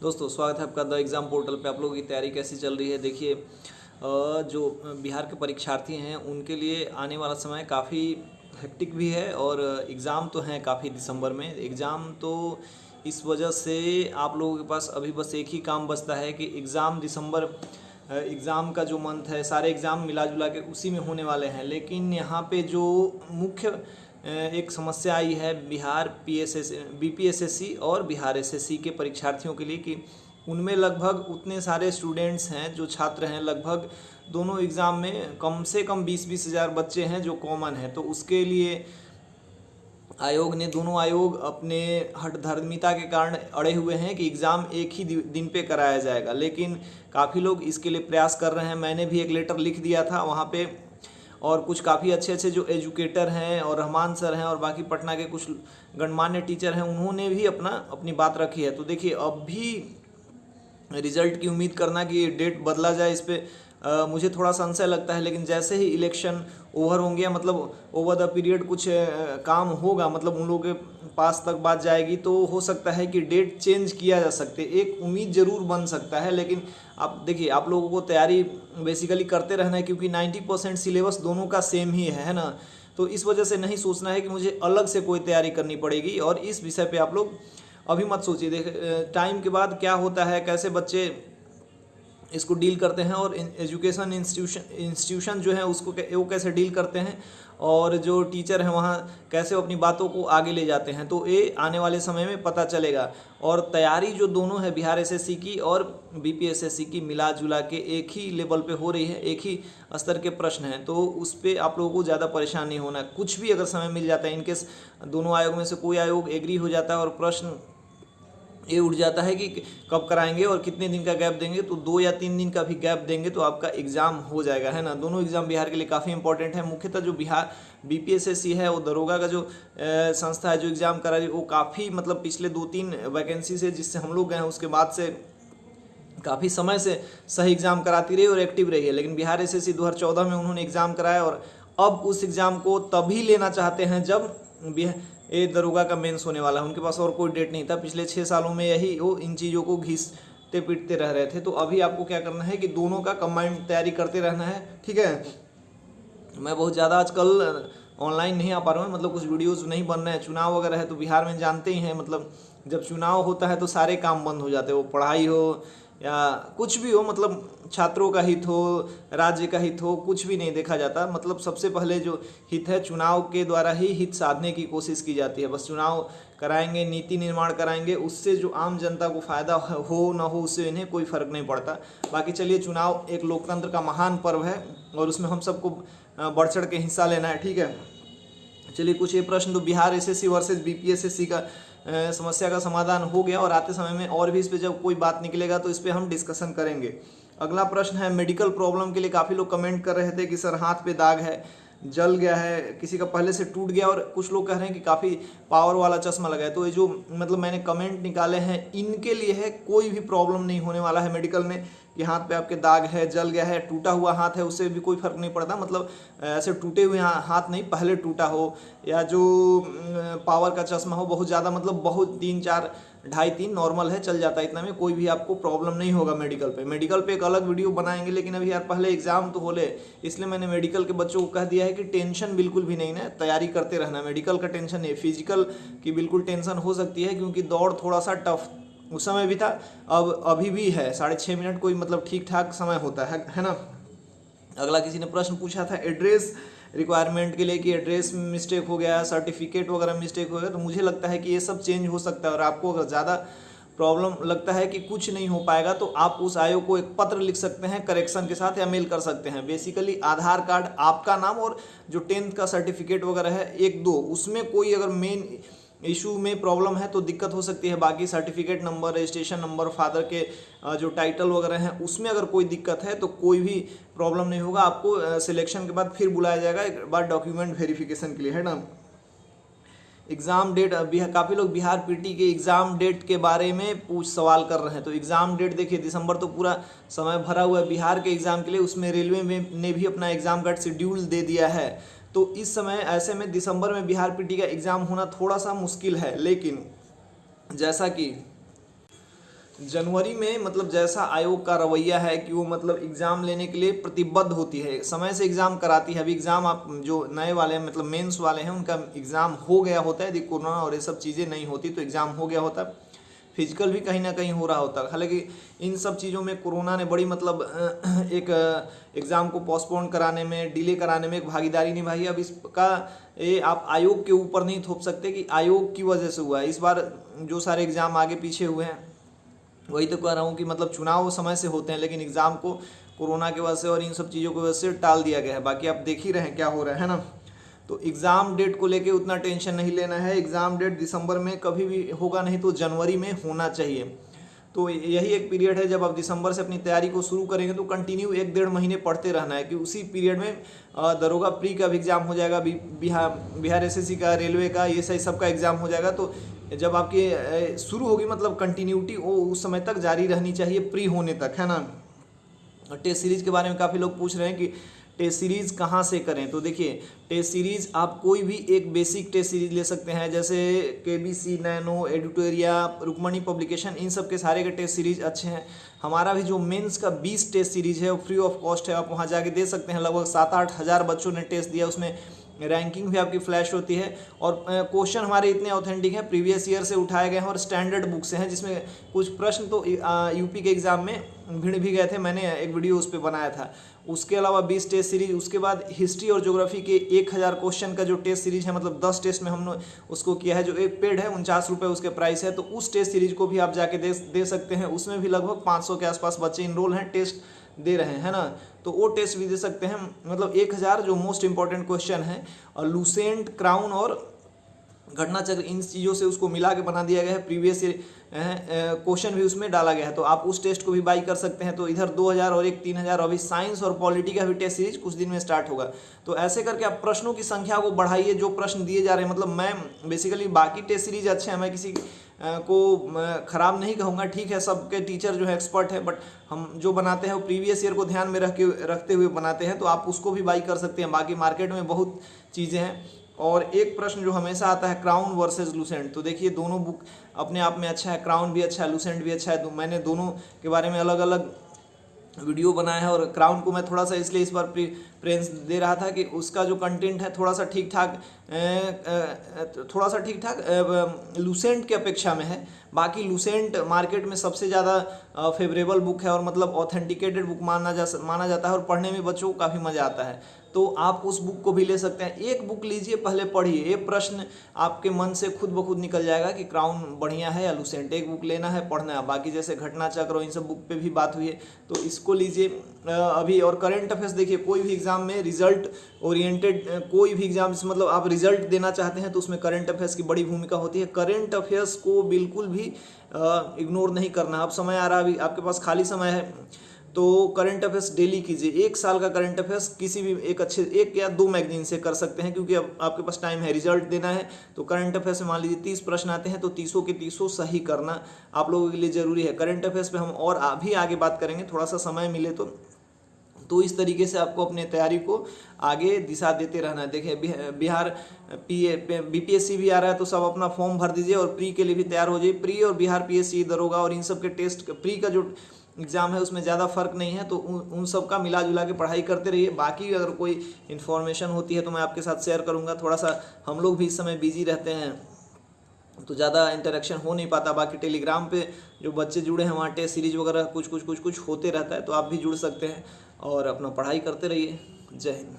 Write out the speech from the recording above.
दोस्तों स्वागत है आपका द एग्ज़ाम पोर्टल पे। आप लोगों की तैयारी कैसी चल रही है? देखिए जो बिहार के परीक्षार्थी हैं उनके लिए आने वाला समय काफ़ी हेक्टिक भी है और एग्ज़ाम तो हैं काफ़ी दिसंबर में। एग्ज़ाम तो इस वजह से आप लोगों के पास अभी बस एक ही काम बचता है कि एग्ज़ाम दिसंबर एग्ज़ाम का जो मंथ है सारे एग्ज़ाम मिला जुला के उसी में होने वाले हैं। लेकिन यहाँ पे जो मुख्य एक समस्या आई है बिहार बीपीएसएससी और बिहार एसएससी के परीक्षार्थियों के लिए कि उनमें लगभग उतने सारे स्टूडेंट्स हैं जो छात्र हैं, लगभग दोनों एग्ज़ाम में कम से कम 20-20 हज़ार बच्चे हैं जो कॉमन है। तो उसके लिए दोनों आयोग अपने हठधर्मिता के कारण अड़े हुए हैं कि एग्ज़ाम एक ही दिन पे कराया जाएगा। लेकिन काफ़ी लोग इसके लिए प्रयास कर रहे हैं। मैंने भी एक लेटर लिख दिया था वहाँ पे, और कुछ काफ़ी अच्छे अच्छे जो एजुकेटर हैं और रहमान सर हैं और बाकी पटना के कुछ गणमान्य टीचर हैं उन्होंने भी अपनी बात रखी है। तो देखिए अब भी रिजल्ट की उम्मीद करना कि डेट बदला जाए इस पर मुझे थोड़ा संशय लगता है। लेकिन जैसे ही इलेक्शन ओवर होंगे, मतलब ओवर द पीरियड कुछ काम होगा, मतलब उन लोगों के पास तक बात जाएगी तो हो सकता है कि डेट चेंज किया जा सकते, एक उम्मीद ज़रूर बन सकता है। लेकिन आप देखिए आप लोगों को तैयारी बेसिकली करते रहना है क्योंकि 90% सिलेबस दोनों का सेम ही है ना। तो इस वजह से नहीं सोचना है कि मुझे अलग से कोई तैयारी करनी पड़ेगी। और इस विषय पे आप लोग अभी मत सोचिए। देख टाइम के बाद क्या होता है, कैसे बच्चे इसको डील करते हैं और एजुकेशन इंस्टीट्यूशन जो है उसको वो कैसे डील करते हैं, और जो टीचर हैं वहाँ कैसे अपनी बातों को आगे ले जाते हैं, तो ये आने वाले समय में पता चलेगा। और तैयारी जो दोनों है बिहार एसएससी की और बीपीएसएससी की मिला जुला के एक ही लेवल पे हो रही है, एक ही स्तर के प्रश्न हैं। तो उस पर आप लोगों को ज़्यादा परेशान नहीं होना। कुछ भी अगर समय मिल जाता है, इनकेस दोनों आयोग में से कोई आयोग एग्री हो जाता है और प्रश्न ये उठ जाता है कि कब कराएंगे और कितने दिन का गैप देंगे, तो 2 या 3 दिन का भी गैप देंगे तो आपका एग्ज़ाम हो जाएगा, है ना। दोनों एग्ज़ाम बिहार के लिए काफ़ी इंपॉर्टेंट है। मुख्यतः जो बिहार बीपीएसएससी है वो दरोगा का जो संस्था है जो एग्ज़ाम करा रही है वो काफ़ी मतलब पिछले 2-3 वैकेंसी से जिससे हम लोग गए हैं उसके बाद से काफ़ी समय से सही एग्ज़ाम कराती रही और एक्टिव रही है। लेकिन बिहार एसएससी 2014 में उन्होंने एग्ज़ाम कराया और अब उस एग्ज़ाम को तभी लेना चाहते हैं जब ये दरोगा का मेंस होने वाला है। उनके पास और कोई डेट नहीं था। पिछले 6 सालों में यही वो इन चीज़ों को घिसते पीटते रह रहे थे। तो अभी आपको क्या करना है कि दोनों का कंबाइंड तैयारी करते रहना है, ठीक है। मैं बहुत ज़्यादा आजकल ऑनलाइन नहीं आ पा रहा हूँ, मतलब कुछ वीडियोज़ नहीं बन रहे हैं। चुनाव वगैरह है तो बिहार में जानते ही हैं, मतलब जब चुनाव होता है तो सारे काम बंद हो जाते हैं, वो पढ़ाई हो या कुछ भी हो, मतलब छात्रों का हित हो, राज्य का हित हो, कुछ भी नहीं देखा जाता। मतलब सबसे पहले जो हित है चुनाव के द्वारा ही हित साधने की कोशिश की जाती है। बस चुनाव कराएंगे, नीति निर्माण कराएंगे, उससे जो आम जनता को फ़ायदा हो ना हो उससे इन्हें कोई फ़र्क नहीं पड़ता। बाकी चलिए, चुनाव एक लोकतंत्र का महान पर्व है और उसमें हम सबको बढ़ चढ़ के हिस्सा लेना है, ठीक है। चलिए, कुछ ये प्रश्न तो बिहार एसएससी वर्सेस बीपीएसएससी का समस्या का समाधान हो गया, और आते समय में और भी इस पर जब कोई बात निकलेगा तो इस पर हम डिस्कशन करेंगे। अगला प्रश्न है मेडिकल प्रॉब्लम के लिए। काफ़ी लोग कमेंट कर रहे थे कि सर हाथ पे दाग है, जल गया है, किसी का पहले से टूट गया, और कुछ लोग कह रहे हैं कि काफ़ी पावर वाला चश्मा लगा है। तो ये जो मतलब मैंने कमेंट निकाले हैं इनके लिए है, कोई भी प्रॉब्लम नहीं होने वाला है मेडिकल में कि हाथ पे आपके दाग है, जल गया है, टूटा हुआ हाथ है, उससे भी कोई फर्क नहीं पड़ता। मतलब ऐसे टूटे हुए हाथ नहीं, पहले टूटा हो या जो पावर का चश्मा हो बहुत ज़्यादा, मतलब बहुत 3-4 2.5-3 नॉर्मल है, चल जाता है, इतना में कोई भी आपको प्रॉब्लम नहीं होगा। मेडिकल पे एक अलग वीडियो बनाएंगे, लेकिन अभी यार पहले एग्जाम तो हो ले, इसलिए मैंने मेडिकल के बच्चों को कह दिया है कि टेंशन बिल्कुल भी नहीं ना, तैयारी करते रहना। मेडिकल का टेंशन नहीं, फिजिकल की बिल्कुल टेंशन हो सकती है क्योंकि दौड़ थोड़ा सा टफ उस समय भी था, अब अभी भी है। 6.5 मिनट कोई मतलब ठीक ठाक समय होता है ना। अगला किसी ने प्रश्न पूछा था एड्रेस रिक्वायरमेंट के लिए कि एड्रेस मिस्टेक हो गया, सर्टिफिकेट वगैरह मिस्टेक हो गया। तो मुझे लगता है कि ये सब चेंज हो सकता है, और आपको अगर ज़्यादा प्रॉब्लम लगता है कि कुछ नहीं हो पाएगा तो आप उस आयोग को एक पत्र लिख सकते हैं करेक्शन के साथ, या मेल कर सकते हैं। बेसिकली आधार कार्ड, आपका नाम और जो 10th का सर्टिफिकेट वगैरह है 1-2, उसमें कोई अगर मेन इशू में प्रॉब्लम है तो दिक्कत हो सकती है। बाकी certificate number, registration number, father के जो टाइटल वगैरह हैं उसमें अगर कोई दिक्कत है तो कोई भी प्रॉब्लम नहीं होगा। आपको सिलेक्शन के बाद फिर बुलाया जाएगा एक बार डॉक्यूमेंट वेरिफिकेशन के लिए, है ना। एग्ज़ाम डेट, काफ़ी लोग बिहार पीटी के एग्ज़ाम डेट के बारे में सवाल कर रहे हैं। तो एग्ज़ाम डेट देखिए, दिसंबर तो पूरा समय भरा हुआ है बिहार के एग्ज़ाम के लिए, उसमें रेलवे ने भी अपना एग्ज़ाम का शेड्यूल दे दिया है। तो इस समय ऐसे में दिसंबर में बिहार पीटी का एग्ज़ाम होना थोड़ा सा मुश्किल है। लेकिन जनवरी में मतलब जैसा आयोग का रवैया है कि वो मतलब एग्ज़ाम लेने के लिए प्रतिबद्ध होती है, समय से एग्ज़ाम कराती है। अभी एग्ज़ाम आप जो नए वाले हैं मतलब मेंस वाले हैं उनका एग्ज़ाम हो गया होता है, यदि कोरोना और ये सब चीज़ें नहीं होती तो एग्ज़ाम हो गया होता, फिजिकल भी कहीं ना कहीं हो रहा होता। हालांकि इन सब चीज़ों में कोरोना ने बड़ी मतलब एक एग्ज़ाम को पोस्टपोन कराने में, डिले कराने में एक भागीदारी निभाई। अब इसका ये आप आयोग के ऊपर नहीं थोप सकते कि आयोग की वजह से हुआ है। इस बार जो सारे एग्ज़ाम आगे पीछे हुए हैं, वही तो कह रहा हूँ कि मतलब चुनाव समय से होते हैं लेकिन एग्ज़ाम को कोरोना की वजह से और इन सब चीज़ों की वजह से टाल दिया गया है। बाकी आप देख ही रहे हैं क्या हो रहा है ना। तो एग्ज़ाम डेट को लेके उतना टेंशन नहीं लेना है। एग्ज़ाम डेट दिसंबर में कभी भी होगा नहीं तो जनवरी में होना चाहिए। तो यही एक पीरियड है, जब आप दिसंबर से अपनी तैयारी को शुरू करेंगे तो कंटिन्यू 1-1.5 महीने पढ़ते रहना है कि उसी पीरियड में दरोगा प्री का भी एग्ज़ाम हो जाएगा, बिहार एसएससी का, रेलवे का, ये सही सबका एग्ज़ाम हो जाएगा। तो जब आपकी शुरू होगी मतलब कंटिन्यूटी वो उस समय तक जारी रहनी चाहिए, प्री होने तक, है ना। टेस्ट सीरीज़ के बारे में काफ़ी लोग पूछ रहे हैं कि टेस्ट सीरीज़ कहाँ से करें। तो देखिए, टेस्ट सीरीज़ आप कोई भी एक बेसिक टेस्ट सीरीज़ ले सकते हैं, जैसे केबीसी, नैनो, एडिटोरिया, रुक्मणी पब्लिकेशन, इन सब के सारे के टेस्ट सीरीज़ अच्छे हैं। हमारा भी जो मेंस का 20 टेस्ट सीरीज़ है वो फ्री ऑफ कॉस्ट है, आप वहाँ जाके दे सकते हैं। लगभग 7-8 हज़ार बच्चों ने टेस्ट दिया, उसमें रैंकिंग भी आपकी फ्लैश होती है और क्वेश्चन हमारे इतने ऑथेंटिक हैं, प्रीवियस ईयर से उठाए गए हैं और स्टैंडर्ड बुक से हैं, जिसमें कुछ प्रश्न तो यूपी के एग्ज़ाम में भिड़ भी गए थे। मैंने एक वीडियो उस पर बनाया था। उसके अलावा 20 टेस्ट सीरीज, उसके बाद हिस्ट्री और ज्योग्राफी के 1000 क्वेश्चन का जो टेस्ट सीरीज है, मतलब 10 टेस्ट में हमने उसको किया है, जो एक पेड है 49 रुपये उसके प्राइस है। तो उस टेस्ट सीरीज को भी आप जाके दे सकते हैं। उसमें भी लगभग 500 के आसपास बच्चे इनरोल हैं, टेस्ट दे रहे हैं, है ना। तो वो टेस्ट भी दे सकते हैं। मतलब 1000 जो मोस्ट इंपॉर्टेंट क्वेश्चन है, और लूसेंट, क्राउन और घटना चक्र, इन चीज़ों से उसको मिला के बना दिया गया है। प्रीवियस क्वेश्चन भी उसमें डाला गया है, तो आप उस टेस्ट को भी बाई कर सकते हैं। तो इधर 2000 और एक 3000। अभी साइंस और पॉलिटी का भी टेस्ट सीरीज कुछ दिन में स्टार्ट होगा। तो ऐसे करके आप प्रश्नों की संख्या को बढ़ाइए, जो प्रश्न दिए जा रहे हैं। मतलब मैं बेसिकली बाकी टेस्ट सीरीज अच्छे हैं, मैं किसी को ख़राब नहीं कहूँगा, ठीक है, सबके टीचर जो है एक्सपर्ट है, बट हम जो बनाते हैं वो प्रीवियस ईयर को ध्यान में रखते हुए बनाते हैं। तो आप उसको भी बाई कर सकते हैं। बाकी मार्केट में बहुत चीज़ें हैं। और एक प्रश्न जो हमेशा आता है, क्राउन वर्सेस लूसेंट। तो देखिए, दोनों बुक अपने आप में अच्छा है, क्राउन भी अच्छा है, लूसेंट भी अच्छा है। तो मैंने दोनों के बारे में अलग अलग वीडियो बनाया है। और क्राउन को मैं थोड़ा सा इसलिए इस बार प्रेफरेंस दे रहा था कि उसका जो कंटेंट है थोड़ा सा ठीक ठाक लूसेंट की अपेक्षा में है। बाकी लूसेंट मार्केट में सबसे ज़्यादा फेवरेबल बुक है और मतलब ऑथेंटिकेटेड बुक माना जाता है और पढ़ने में बच्चों को काफ़ी मज़ा आता है। तो आप उस बुक को भी ले सकते हैं। एक बुक लीजिए, पहले पढ़िए, ये प्रश्न आपके मन से खुद ब खुद निकल जाएगा कि क्राउन बढ़िया है या लूसेंट। एक बुक लेना है, पढ़ना है। बाकी जैसे घटना चक्र और इन सब बुक पे भी बात हुई है, तो इसको लीजिए अभी। और करंट अफेयर्स देखिए, कोई भी एग्जाम में रिजल्ट ओरिएंटेड कोई भी एग्जाम, मतलब आप रिजल्ट देना चाहते हैं तो उसमें करंट अफेयर्स की बड़ी भूमिका होती है। करंट अफेयर्स को बिल्कुल भी इग्नोर नहीं करना। अब समय आ रहा है, अभी आपके पास खाली समय है, तो करंट अफेयर्स डेली कीजिए। 1 साल का करंट अफेयर्स किसी भी एक या 2 मैगजीन से कर सकते हैं, क्योंकि अब आपके पास टाइम है, रिजल्ट देना है। तो करंट अफेयर्स में मान लीजिए 30 प्रश्न आते हैं, तो 30 के 30 सही करना आप लोगों के लिए ज़रूरी है। करंट अफेयर्स पे हम और भी आगे बात करेंगे, थोड़ा सा समय मिले तो इस तरीके से आपको अपने तैयारी को आगे दिशा देते रहना है। देखिए, बिहार बीपीएससी भी आ रहा है, तो सब अपना फॉर्म भर दीजिए और प्री के लिए भी तैयार हो जाइए। प्री और बिहार पीएससी, दरोगा और इन सब के टेस्ट, प्री का जो एग्ज़ाम है उसमें ज़्यादा फर्क नहीं है, तो उन सब का मिला जुला के पढ़ाई करते रहिए। बाकी अगर कोई इन्फॉर्मेशन होती है तो मैं आपके साथ शेयर करूँगा। थोड़ा सा हम लोग भी इस समय बिजी रहते हैं तो ज़्यादा इंटरेक्शन हो नहीं पाता। बाकी टेलीग्राम पे जो बच्चे जुड़े हैं वहाँ टेस्ट सीरीज वगैरह कुछ होते रहता है, तो आप भी जुड़ सकते हैं और अपना पढ़ाई करते रहिए। जय हिंद।